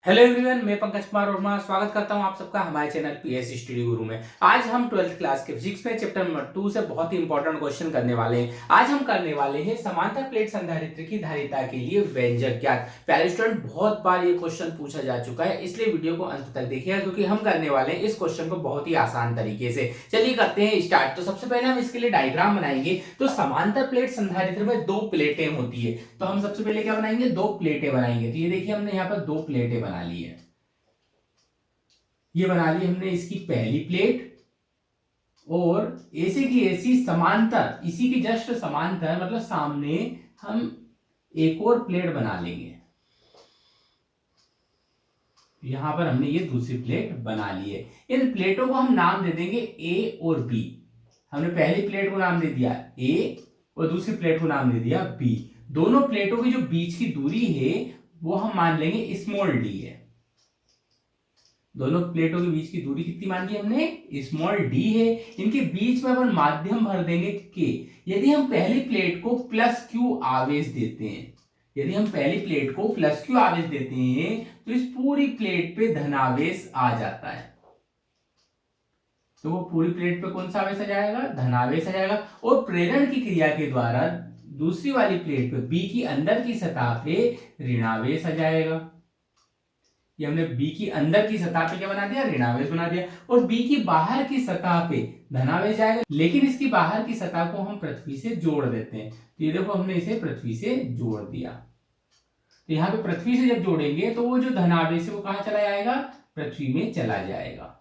Hello everyone, मैं पंकज कुमार वर्मा स्वागत करता हूं आप सबका हमारे चैनल पीएस स्टडी गुरु में। आज हम 12th क्लास के फिजिक्स में चैप्टर नंबर 2 से बहुत ही इंपॉर्टेंट क्वेश्चन करने वाले हैं। आज हम करने वाले हैं समांतर प्लेट संधारित्र की धारिता के लिए व्यंजक ज्ञात। प्यारे स्टूडेंट, बहुत बार ये क्वेश्चन पूछा जा चुका है, इसलिए वीडियो को अंत तक देखिएगा क्योंकि हम करने वाले हैं इस क्वेश्चन को बहुत ही आसान तरीके से। चलिए करते हैं स्टार्ट। तो सबसे पहले हम इसके लिए डायग्राम बनाएंगे। तो समांतर प्लेट संधारित्र में दो प्लेटें होती है, तो हम सबसे पहले क्या बनाएंगे, दो प्लेटें बनाएंगे। तो ये देखिए हमने यहाँ पर दो प्लेटें बना ली है। ये बना ली हमने इसकी पहली प्लेट और ऐसे की ऐसी समांतर, इसी की जस्ट समांतर मतलब सामने हम एक और प्लेट बना लेंगे। यहां पर हमने ये दूसरी प्लेट बना ली है। इन प्लेटों को हम नाम दे देंगे ए और बी। हमने पहली प्लेट को नाम दे दिया ए और दूसरी प्लेट को नाम दे दिया बी। दोनों प्लेटों की जो बीच की दूरी है वो हम मान लेंगे स्मॉल डी है। दोनों प्लेटों के बीच की दूरी कितनी मान ली हमने, स्मॉल डी है। इनके बीच में अपन माध्यम भर देंगे के। यदि हम पहली प्लेट को प्लस क्यू आवेश देते हैं, यदि हम पहली प्लेट को प्लस क्यू आवेश देते हैं तो इस पूरी प्लेट पे धनावेश आ जाता है। तो वो पूरी प्लेट पे कौन सा आवेश आ जाएगा, धनावेश आ जाएगा। और प्रेरण की क्रिया के द्वारा दूसरी वाली प्लेट पे बी की अंदर की सतह पे ऋणावेश आ जाएगा। ये हमने बी की अंदर की सतह पे क्या बना दिया, ऋणावेश बना दिया। और बी की बाहर की सतह पे धनावेश आएगा, लेकिन इसकी बाहर की सतह को हम पृथ्वी से जोड़ देते हैं। तो ये देखो हमने इसे पृथ्वी से जोड़ दिया। तो यहाँ पे पृथ्वी से जब जोड़ेंगे तो वो जो धनावेश है वो कहां चला जाएगा, पृथ्वी में चला जाएगा।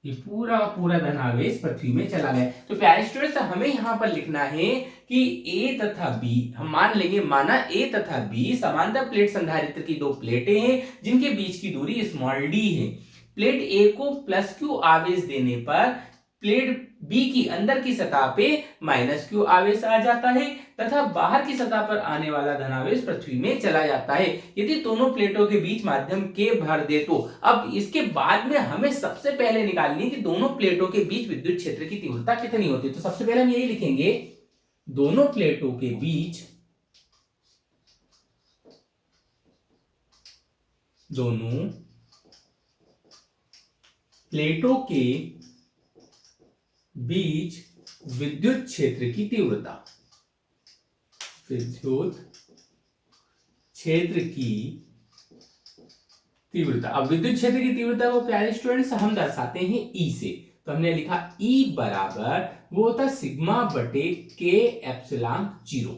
ये पूरा पूरा धनावेश पृथ्वी में चला गया। तो प्यारे स्टूडेंट्स, हमें यहां पर लिखना है कि ए तथा बी, हम मान लेंगे, माना ए तथा बी समांतर प्लेट संधारित्र की दो प्लेटें हैं जिनके बीच की दूरी स्मॉल डी है। प्लेट ए को प्लस क्यू आवेश देने पर प्लेट बी की अंदर की सतह पे माइनस क्यू आवेश आ जाता है तथा बाहर की सतह पर आने वाला धनावेश पृथ्वी में चला जाता है। यदि दोनों प्लेटों के बीच माध्यम के भर दे तो अब इसके बाद में हमें सबसे पहले निकालनी है कि दोनों प्लेटों के बीच विद्युत क्षेत्र की तीव्रता कितनी होती है। तो सबसे पहले हम यही लिखेंगे, दोनों प्लेटों के बीच, दोनों प्लेटों के बीच विद्युत क्षेत्र की तीव्रता, विद्युत क्षेत्र की तीव्रता। अब विद्युत क्षेत्र की तीव्रता को प्यारे स्टूडेंट्स हम दर्शाते हैं ई से। तो हमने लिखा ई बराबर वो होता है सिग्मा बटे के एप्सिलॉन जीरो।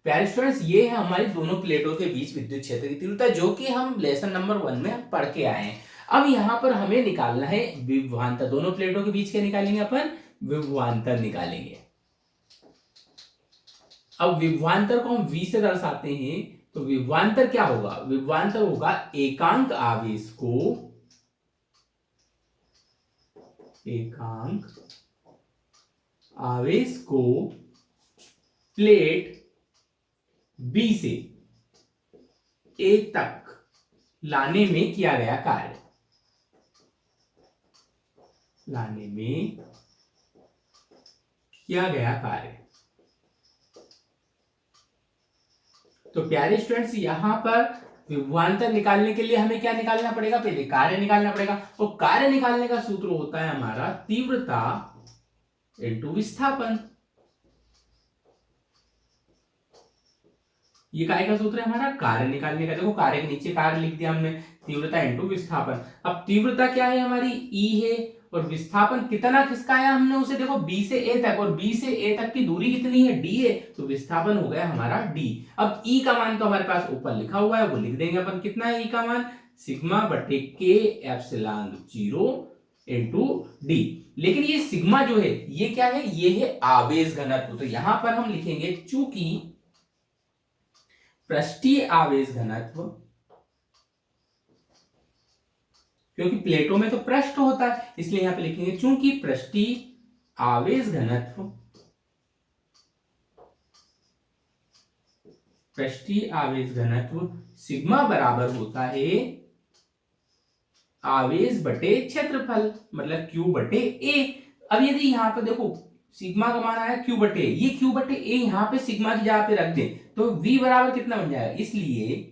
प्यारे स्टूडेंट्स, ये है हमारी दोनों प्लेटों के बीच विद्युत क्षेत्र की तीव्रता, जो कि हम लेसन नंबर 1 में पढ़ के आए हैं। अब यहां पर हमें निकालना है विभवांतर। दोनों प्लेटों के बीच क्या निकालेंगे अपन, विभवांतर निकालेंगे। अब विभवांतर को हम v से दर्शाते हैं। तो विभवांतर क्या होगा, विभवांतर होगा एकांक आवेश को, एकांक आवेश को प्लेट बी से ए तक लाने में किया गया कार्य, लाने में किया गया कार्य। तो प्यारे स्टूडेंट्स, यहां पर विभवांतर निकालने के लिए हमें क्या निकालना पड़ेगा, पहले कार्य निकालना पड़ेगा। तो कार्य निकालने का सूत्र होता है हमारा तीव्रता इनटू विस्थापन। ये काय का सूत्र है हमारा, कार्य निकालने का। देखो कार्य के नीचे कार्य लिख दिया हमने, तीव्रता इनटू विस्थापन। अब तीव्रता क्या है हमारी, ई है, और विस्थापन कितना किसका है हमने उसे देखो बी से ए तक, और बी से ए तक की दूरी कितनी है, डी है। तो विस्थापन हो गया हमारा डी। अब ई का मान तो हमारे पास ऊपर लिखा हुआ है, वो लिख देंगे अपन। कितना है ई का मान, सिग्मा बटे के एप्सिलॉन जीरो इनटू डी। लेकिन ये सिग्मा जो है ये क्या है, ये है आवेश घनत्व। तो यहां पर हम लिखेंगे चूंकि पृष्ठीय आवेश घनत्व, क्योंकि प्लेटों में तो पृष्ठ होता है इसलिए यहां पे लिखेंगे चूंकि पृष्ठीय आवेश घनत्व, पृष्ठीय आवेश घनत्व सिग्मा बराबर होता है आवेश बटे क्षेत्रफल, मतलब क्यू बटे ए। अब यदि यहां पर देखो सिग्मा का मान आया क्यू बटे, ये क्यू बटे ए यहाँ पे सिग्मा की जगह पे रख दें तो v बराबर कितना बन जाएगा, इसलिए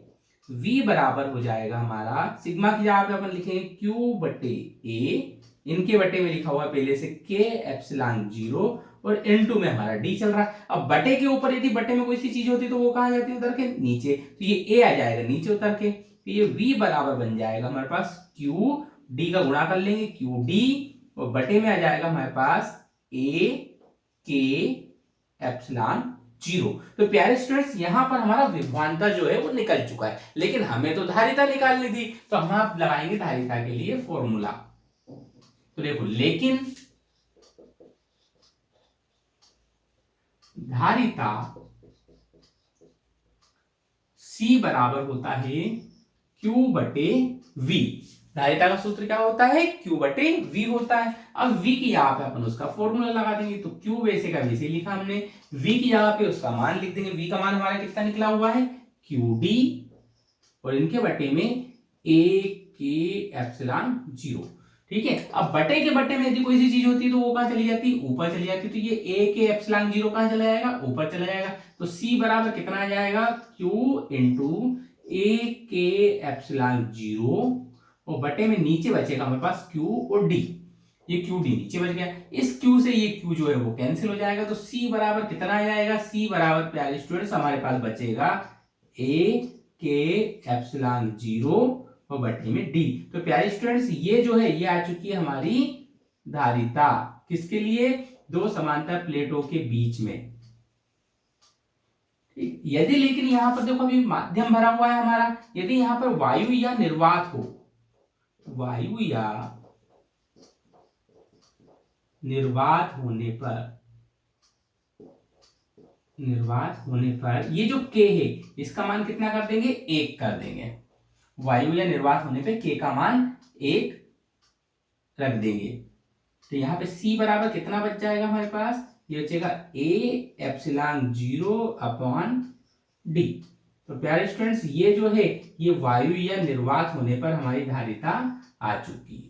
v बराबर हो जाएगा हमारा, सिग्मा की जगह पे अपन लिखेंगे क्यू बटे ए, इनके बटे में लिखा हुआ पहले से के एप्सिलॉन 0 और n2 में हमारा d चल रहा है। अब बटे के ऊपर यदि बटे में कोई सी चीज होती तो वो कहाँ जाती है, उतर के नीचे, तो ये a आ जाएगा नीचे उतर के, तो ये v बराबर बन जाएगा हमारे पास q, d का गुणा कर लेंगे क्यू डी, और बटे में आ जाएगा हमारे पास a के एप्सिलॉन 0। तो प्यारे स्टूडेंट्स यहां पर हमारा विभवांतर जो है वो निकल चुका है, लेकिन हमें तो धारिता निकालनी थी, तो हम आप लगाएंगे धारिता के लिए फॉर्मूला। तो देखो, लेकिन धारिता C बराबर होता है Q बटे V। धारिता का सूत्र क्या होता है, Q बटे V होता है। अब V की यहाँ पे अपन उसका फॉर्मूला लगा देंगे, तो Q वैसे का वैसे लिखा हमने, V की जगह पे उसका मान लिख देंगे। V का मान हमारा कितना निकला हुआ है, QD, और इनके बटे में A के एप्सिलॉन 0। ठीक है, अब बटे के बटे में यदि कोई सी चीज होती है तो वो कहां चली जाती, ऊपर चली जाती, तो ये a के एप्सिलॉन 0 कहां चला जाएगा, ऊपर चला जाएगा। तो c बराबर कितना आ जाएगा, q इंटू a के एप्सिलॉन 0, और बटे में नीचे बचेगा हमारे पास q और d, ये q d नीचे बच गया, इस q से ये q जो है वो कैंसिल हो जाएगा। तो c बराबर कितना आ जाएगा, c बराबर प्यारे स्टूडेंट्स हमारे पास बचेगा a के एप्सिलॉन 0 और बटे में d। तो प्यारे स्टूडेंट्स ये जो है ये आ चुकी है हमारी धारिता, किसके लिए, दो समांतर प्लेटों के बीच में। यदि लेकिन यहां पर देखो अभी माध्यम भरा हुआ है हमारा, यदि यहां पर वायु या निर्वात हो, वायु या निर्वात होने पर ये जो k है इसका मान कितना कर देंगे, 1 कर देंगे। वायु या निर्वात होने पे k का मान 1 रख देंगे। तो यहाँ पे c बराबर कितना बच जाएगा हमारे पास, ये बचेगा a एप्सिलॉन 0 अपॉन d। तो प्यारे स्टूडेंट्स ये जो है ये वायु या निर्वात होने पर हमारी धारिता आ चुकी है।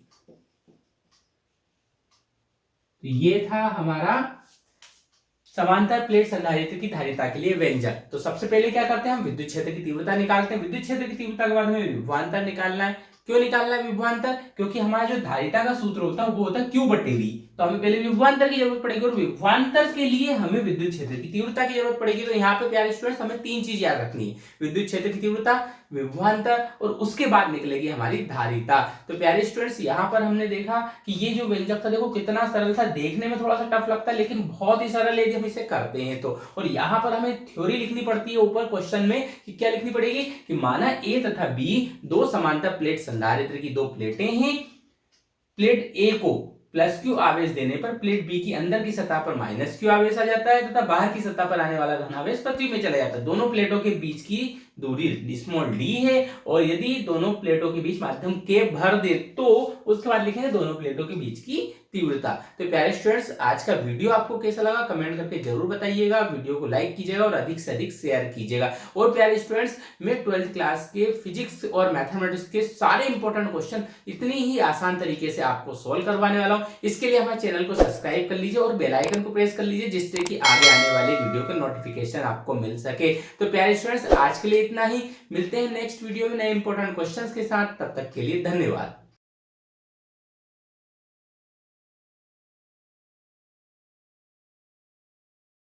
तो ये था हमारा समांतर प्लेट संधारित्र की धारिता के लिए व्यंजक। तो सबसे पहले क्या करते हैं, हम विद्युत क्षेत्र की तीव्रता निकालते हैं। विद्युत क्षेत्र की तीव्रता के बाद हमें विभवांतर निकालना है। क्यों निकालना है विभवांतर, क्योंकि हमारा जो धारिता का सूत्र होता है वो होता है Q बटे V। तो हमें पहले विभवांतर की जरूरत पड़ेगी, और विभवांतर के लिए हमें विद्युत क्षेत्र की तीव्रता की जरूरत पड़ेगी। तो यहाँ पे प्यारे स्टूडेंट्स हमें 3 चीज याद रखनी है, विद्युत क्षेत्र की तीव्रता, विभवांतर, और उसके बाद निकलेगी हमारी धारिता। तो प्यारे स्टूडेंट्स यहाँ पर हमने देखा कि ये जो व्यंजक था देखो कितना सरल था, देखने में थोड़ा सा टफ लगता है लेकिन बहुत ही सरल है यदि हम इसे करते हैं तो। और यहाँ पर हमें थ्योरी लिखनी पड़ती है ऊपर क्वेश्चन में, कि क्या लिखनी पड़ेगी, कि माना ए तथा बी दो समांतर प्लेट संधारित्र की दो प्लेटें हैं। प्लेट ए को प्लस क्यू आवेश देने पर प्लेट बी की अंदर की सतह पर माइनस क्यू आवेश आ जाता है तथा बाहर की सतह पर आने वाला धन आवेश पृथ्वी में चला जाता है। दोनों प्लेटों के बीच की दूरी स्मॉल डी है, और यदि दोनों प्लेटों के बीच माध्यम के भर दे तो उसके बाद लिखेंगे दोनों प्लेटों के बीच की तीव्रता। तो प्यारे स्टूडेंट्स आज का वीडियो आपको कैसा लगा कमेंट करके जरूर बताइएगा, वीडियो को लाइक कीजिएगा और अधिक से अधिक शेयर कीजिएगा। और प्यारे स्टूडेंट्स मैं 12th क्लास के फिजिक्स और मैथमेटिक्स के सारे इंपॉर्टेंट क्वेश्चन इतनी ही आसान तरीके से आपको सोल्व करवाने वाला हूं। इसके लिए हमारे चैनल को सब्सक्राइब कर लीजिए और बेल आइकन को प्रेस कर लीजिए, जिससे कि आगे आने वाले वीडियो का नोटिफिकेशन आपको मिल सके। तो प्यारे स्टूडेंट्स आज के लिए इतना ही, मिलते हैं नेक्स्ट वीडियो में नए इंपॉर्टेंट क्वेश्चंस के साथ, तब तक के लिए धन्यवाद।